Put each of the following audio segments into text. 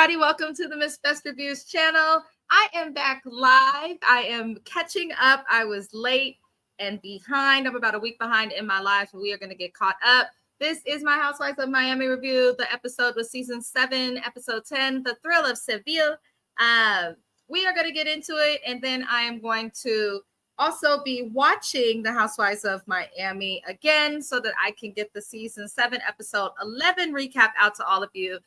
everybody. Welcome to the Miss Best Reviews channel. I am back live. I am catching up. I was late and behind. I'm about a week behind in my life, but we are going to get caught up. This is my Housewives of Miami review. The episode was season 7, episode 10, The Thrill of Seville. We are going to get into it, and then I am going to also be watching the Housewives of Miami again so that I can get the season 7, episode 11 recap out to all of you.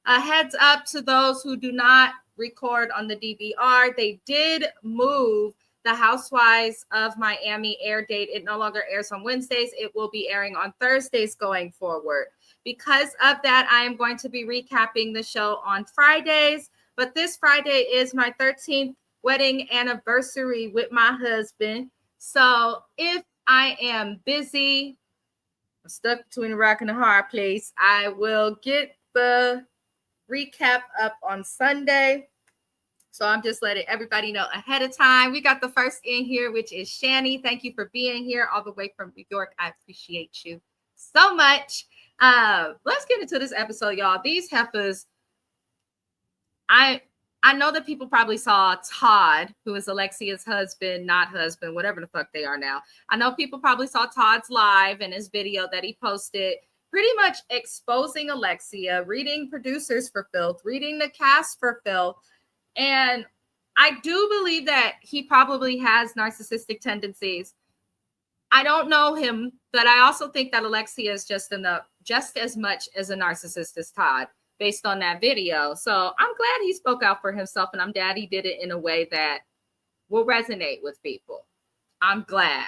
A heads up to those who do not record on the DVR. They did move the Housewives of Miami air date. It no longer airs on Wednesdays. It will be airing on Thursdays going forward. Because of that, I am going to be recapping the show on Fridays. But this Friday is my 13th wedding anniversary with my husband. So if I am busy, I'm stuck between a rock and a hard place, I will get the recap up on Sunday. So I'm just letting everybody know ahead of time. We got the first in here, which is Shani. Thank you for being here all the way from New York. I appreciate you so much. Let's get into this episode, y'all. These heifers, I know that people probably saw Todd, who is Alexia's husband, not husband, whatever the fuck they are now. I know people probably saw Todd's live and his video that he posted, pretty much exposing Alexia, reading producers for filth, reading the cast for filth. And I do believe that he probably has narcissistic tendencies. I don't know him, but I also think that Alexia is just as much as a narcissist as Todd, based on that video. So I'm glad he spoke out for himself, and I'm glad he did it in a way that will resonate with people. I'm glad.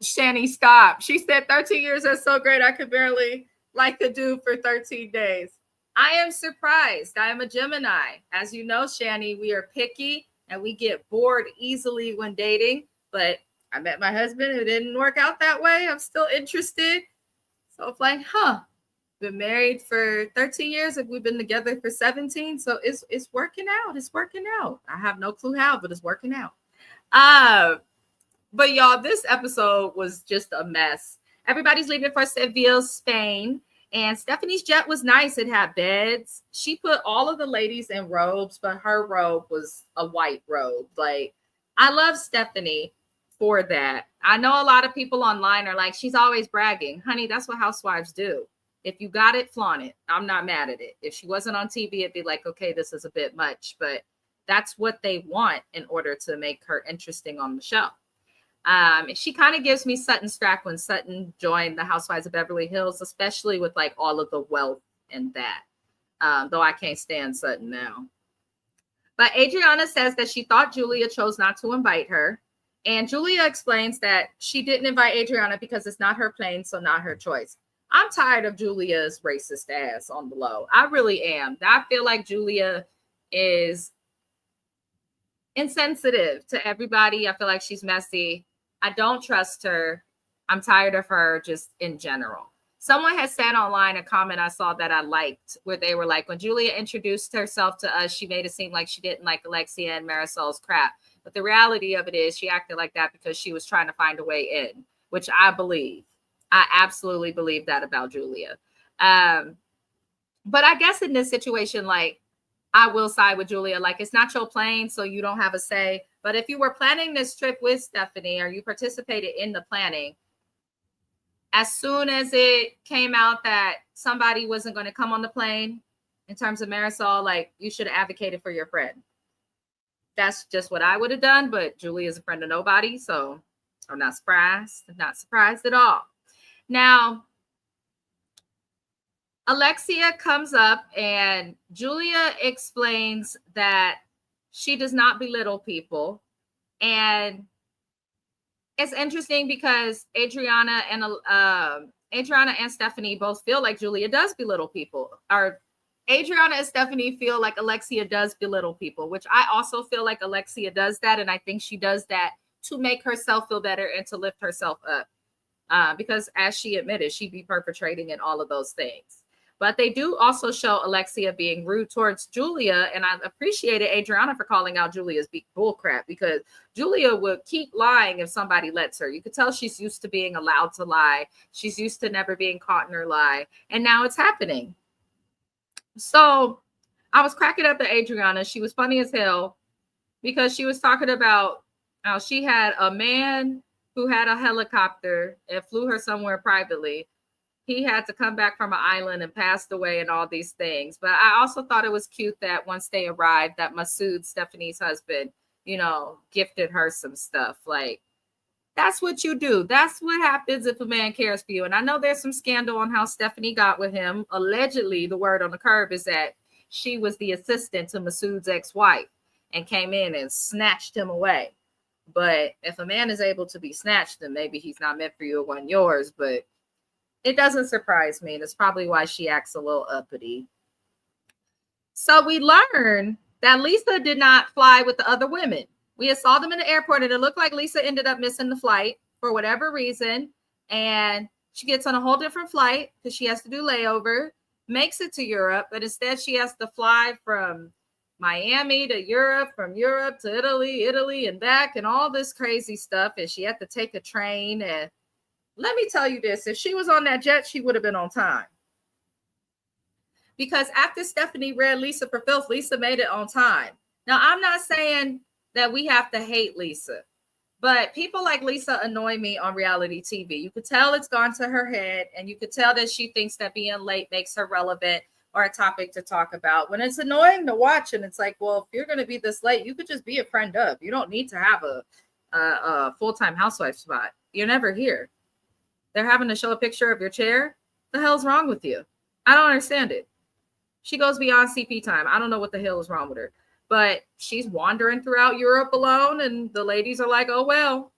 Shani, stop. She said 13 years are so great I could barely like the dude for 13 days. I am surprised. I am a Gemini. As you know, Shani, we are picky and we get bored easily when dating. But I met my husband. It didn't work out that way. I'm still interested. So it's like, been married for 13 years and we've been together for 17. So it's working out. It's working out. I have no clue how, but it's working out. But y'all, this episode was just a mess. Everybody's leaving for Seville, Spain. And Stephanie's jet was nice. It had beds. She put all of the ladies in robes, but her robe was a white robe. Like, I love Stephanie for that. I know a lot of people online are like, she's always bragging. Honey, that's what housewives do. If you got it, flaunt it. I'm not mad at it. If she wasn't on TV, it'd be like, okay, this is a bit much. But that's what they want in order to make her interesting on the show. She kind of gives me Sutton Strack when Sutton joined the Housewives of Beverly Hills, especially with like all of the wealth and that. Though I can't stand Sutton now. But Adriana says that she thought Julia chose not to invite her. And Julia explains that she didn't invite Adriana because it's not her plane, so not her choice. I'm tired of Julia's racist ass on the low. I really am. I feel like Julia is insensitive to everybody. I feel like she's messy. I don't trust her. I'm tired of her just in general. Someone has said online a comment I saw that I liked where they were like, when Julia introduced herself to us, she made it seem like she didn't like Alexia and Marisol's crap. But the reality of it is she acted like that because she was trying to find a way in, which I believe. I absolutely believe that about Julia. But I guess in this situation, like, I will side with Julia. Like, it's not your plane, so you don't have a say. But if you were planning this trip with Stephanie or you participated in the planning, as soon as it came out that somebody wasn't going to come on the plane, in terms of Marisol, like, you should have advocated for your friend. That's just what I would have done. But Julia is a friend of nobody, so I'm not surprised. I'm not surprised at all. Now, Alexia comes up and Julia explains that she does not belittle people. And it's interesting because Adriana and Stephanie both feel like Julia does belittle people. Or Adriana and Stephanie feel like Alexia does belittle people, which I also feel like Alexia does that. And I think she does that to make herself feel better and to lift herself up. Because as she admitted, she'd be perpetrating in all of those things. But they do also show Alexia being rude towards Julia. And I appreciated Adriana for calling out Julia's bullcrap, because Julia would keep lying if somebody lets her. You could tell she's used to being allowed to lie. She's used to never being caught in her lie. And now it's happening. So I was cracking up at Adriana. She was funny as hell because she was talking about how she had a man who had a helicopter and flew her somewhere privately. He had to come back from an island and passed away and all these things. But I also thought it was cute that once they arrived, that Masood, Stephanie's husband, you know, gifted her some stuff. Like, that's what you do. That's what happens if a man cares for you. And I know there's some scandal on how Stephanie got with him. Allegedly, the word on the curb is that she was the assistant to Masood's ex-wife and came in and snatched him away. But if a man is able to be snatched, then maybe he's not meant for you or one yours. But it doesn't surprise me. And it's probably why she acts a little uppity. So we learned that Lisa did not fly with the other women. We had saw them in the airport, and it looked like Lisa ended up missing the flight for whatever reason. And she gets on a whole different flight because she has to do layover, makes it to Europe, but instead she has to fly from Miami to Europe, from Europe to Italy, and back, and all this crazy stuff. And she had to take a train. And let me tell you this, if she was on that jet, she would have been on time. Because after Stephanie read Lisa for Filth, Lisa made it on time. Now, I'm not saying that we have to hate Lisa, but people like Lisa annoy me on reality TV. You could tell it's gone to her head, and you could tell that she thinks that being late makes her relevant or a topic to talk about, when it's annoying to watch. And it's like, well, if you're going to be this late, you could just be a friend of. You don't need to have a full-time housewife spot. You're never here. They're having to show a picture of your chair. The hell's wrong with you? I don't understand it. She goes beyond CP time. I don't know what the hell is wrong with her. But she's wandering throughout Europe alone, and the ladies are like, oh, well.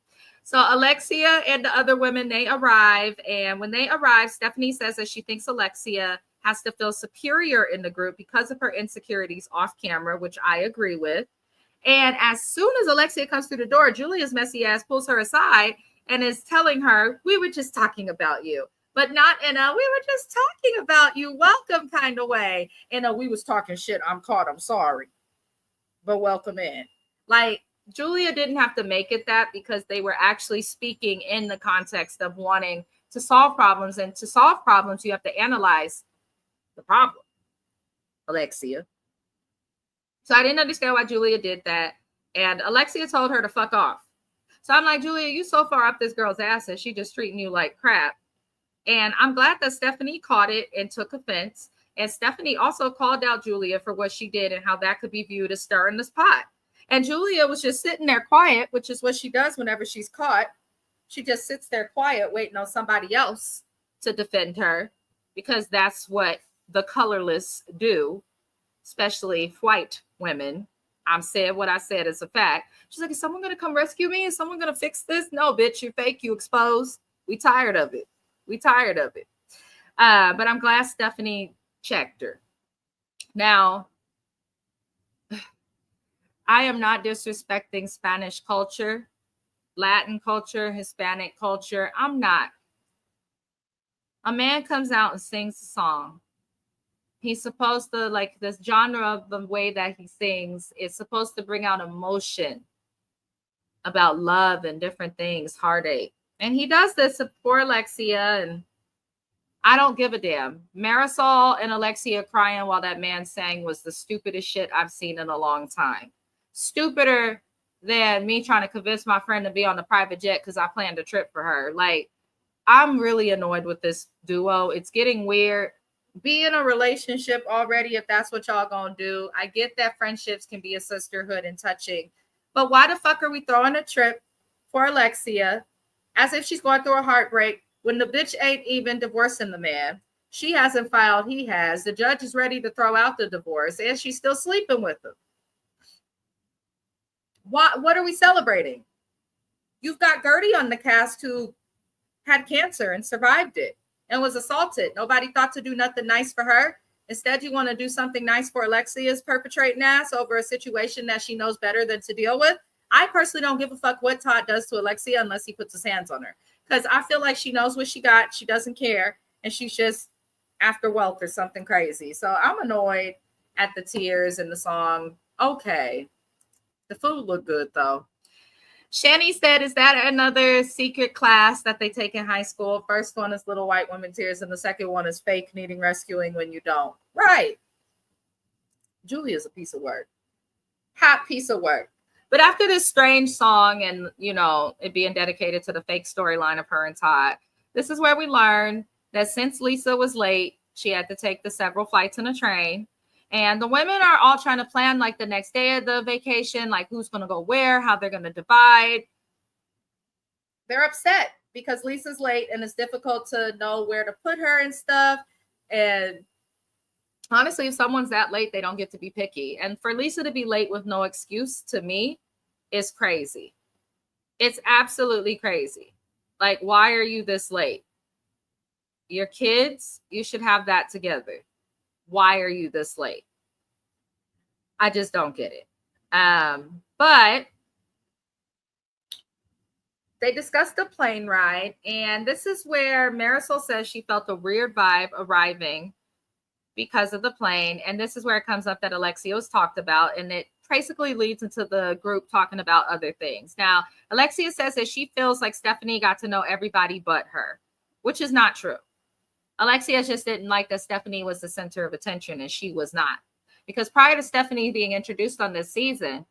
So Alexia and the other women, they arrive. And when they arrive, Stephanie says that she thinks Alexia has to feel superior in the group because of her insecurities off camera, which I agree with. And as soon as Alexia comes through the door, Julia's messy ass pulls her aside and is telling her, we were just talking about you. But not in a, we were just talking about you, welcome kind of way. In a, we was talking shit, I'm caught, I'm sorry, but welcome in. Like, Julia didn't have to make it that, because they were actually speaking in the context of wanting to solve problems. And to solve problems, you have to analyze the problem, Alexia. So I didn't understand why Julia did that. And Alexia told her to fuck off. So I'm like, Julia, you so far up this girl's ass and she just treating you like crap. And I'm glad that Stephanie caught it and took offense. And Stephanie also called out Julia for what she did and how that could be viewed as stirring this pot. And Julia was just sitting there quiet, which is what she does whenever she's caught. She just sits there quiet, waiting on somebody else to defend her, because that's what the colorless do, especially white women. I'm saying what I said is a fact. She's like, is someone going to come rescue me? Is someone going to fix this? No, bitch, you're fake, you exposed. We tired of it. We tired of it. But I'm glad Stephanie checked her. Now, I am not disrespecting Spanish culture, Latin culture, Hispanic culture. I'm not. A man comes out and sings a song. He's supposed to, like, this genre of the way that he sings is supposed to bring out emotion about love and different things, heartache. And he does this for Alexia, and I don't give a damn. Marisol and Alexia crying while that man sang was the stupidest shit I've seen in a long time. Stupider than me trying to convince my friend to be on the private jet because I planned a trip for her. Like, I'm really annoyed with this duo. It's getting weird. Be in a relationship already if that's what y'all gonna do. I get that friendships can be a sisterhood and touching, but why the fuck are we throwing a trip for Alexia as if she's going through a heartbreak when the bitch ain't even divorcing the man? She hasn't filed, he has. The judge is ready to throw out the divorce, and she's still sleeping with him. What are we celebrating? You've got Gertie on the cast who had cancer and survived it and was assaulted. Nobody thought to do nothing nice for her. Instead, you want to do something nice for Alexia's perpetrating ass over a situation that she knows better than to deal with. I personally don't give a fuck what Todd does to Alexia unless he puts his hands on her, because I feel like she knows what she got. She doesn't care, and she's just after wealth or something crazy. So I'm annoyed at the tears in the song. Okay. The food looked good, though. Shani said, is that another secret class that they take in high school? First one is Little White Women Tears, and the second one is fake needing rescuing when you don't. Right. Julia's a piece of work. Hot piece of work. But after this strange song and, you know, it being dedicated to the fake storyline of her and Todd, this is where we learn that since Lisa was late, she had to take the several flights in a train. And the women are all trying to plan like the next day of the vacation, like who's going to go where, how they're going to divide. They're upset because Lisa's late and it's difficult to know where to put her and stuff. And honestly, if someone's that late, they don't get to be picky. And for Lisa to be late with no excuse, to me, is crazy. It's absolutely crazy. Like, why are you this late? Your kids, you should have that together. Why are you this late? I just don't get it. But they discussed the plane ride. And this is where Marisol says she felt a weird vibe arriving because of the plane. And this is where it comes up that Alexia was talked about. And it basically leads into the group talking about other things. Now, Alexia says that she feels like Stephanie got to know everybody but her, which is not true. Alexia just didn't like that Stephanie was the center of attention and she was not. Because prior to Stephanie being introduced on this season,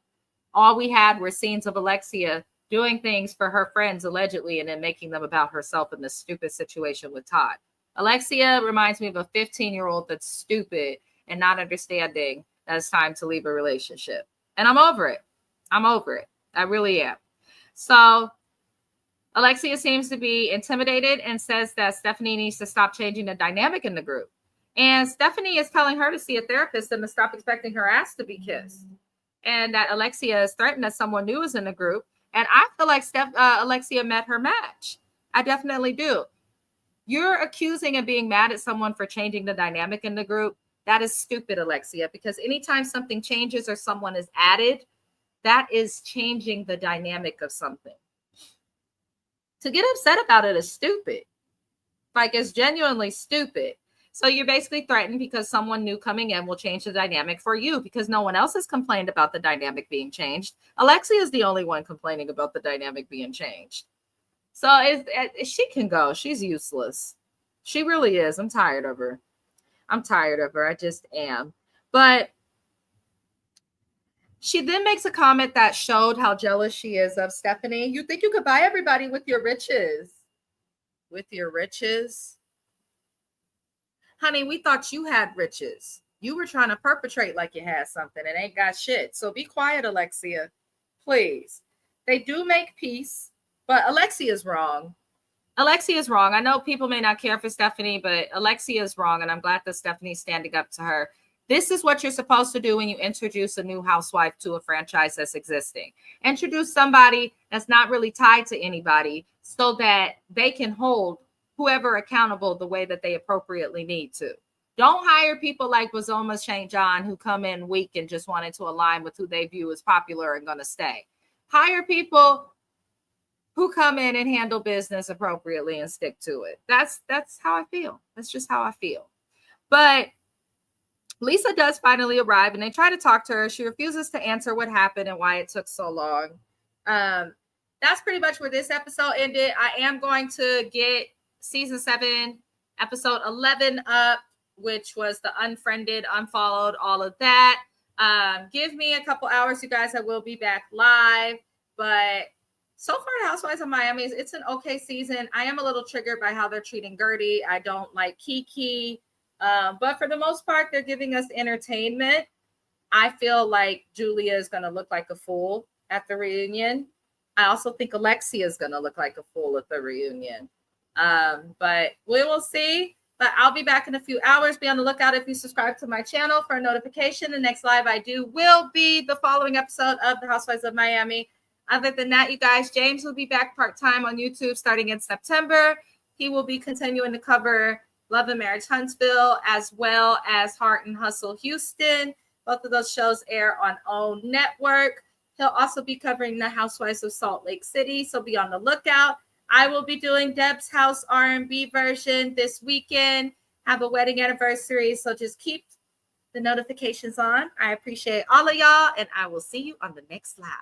all we had were scenes of Alexia doing things for her friends allegedly and then making them about herself in this stupid situation with Todd. Alexia reminds me of a 15-year-old that's stupid and not understanding that it's time to leave a relationship. And I'm over it. I'm over it. I really am. So Alexia seems to be intimidated and says that Stephanie needs to stop changing the dynamic in the group. And Stephanie is telling her to see a therapist and to stop expecting her ass to be kissed. And that Alexia is threatened that someone new is in the group. And I feel like Alexia met her match. I definitely do. You're accusing and being mad at someone for changing the dynamic in the group. That is stupid, Alexia, because anytime something changes or someone is added, that is changing the dynamic of something. To get upset about it is stupid. Like, it's genuinely stupid. So you're basically threatened because someone new coming in will change the dynamic for you because no one else has complained about the dynamic being changed. Alexia is the only one complaining about the dynamic being changed. So she can go. She's useless. She really is. I'm tired of her. I just am. But she then makes a comment that showed how jealous she is of Stephanie. You think you could buy everybody with your riches? With your riches? Honey, we thought you had riches. You were trying to perpetrate like you had something and ain't got shit. So be quiet, Alexia. Please. They do make peace, but Alexia is wrong. Alexia is wrong. I know people may not care for Stephanie, but Alexia is wrong. And I'm glad that Stephanie's standing up to her. This is what you're supposed to do when you introduce a new housewife to a franchise that's existing. Introduce somebody that's not really tied to anybody so that they can hold whoever accountable the way that they appropriately need to. Don't hire people like Wazoma St. John who come in weak and just wanted to align with who they view as popular and going to stay. Hire people who come in and handle business appropriately and stick to it. That's how I feel. That's just how I feel. But Lisa does finally arrive and they try to talk to her. She refuses to answer what happened and why it took so long. That's pretty much where this episode ended. I am going to get season 7, episode 11 up, which was the unfriended, unfollowed, all of that. Give me a couple hours, you guys. I will be back live. But so far, Housewives of Miami, it's an okay season. I am a little triggered by how they're treating Gertie. I don't like Kiki. But for the most part, they're giving us entertainment. I feel like Julia is going to look like a fool at the reunion. I also think Alexia is going to look like a fool at the reunion. But we will see. But I'll be back in a few hours. Be on the lookout if you subscribe to my channel for a notification. The next live I do will be the following episode of the Housewives of Miami. Other than that, you guys, James will be back part-time on YouTube starting in September. He will be continuing to cover Love and Marriage Huntsville as well as Heart and Hustle Houston. Both of those shows air on OWN Network. He'll also be covering the Housewives of Salt Lake City, so be on the lookout. I will be doing Deb's House R&B version this weekend. Have a wedding anniversary, so just keep the notifications on. I appreciate all of y'all, and I will see you on the next live.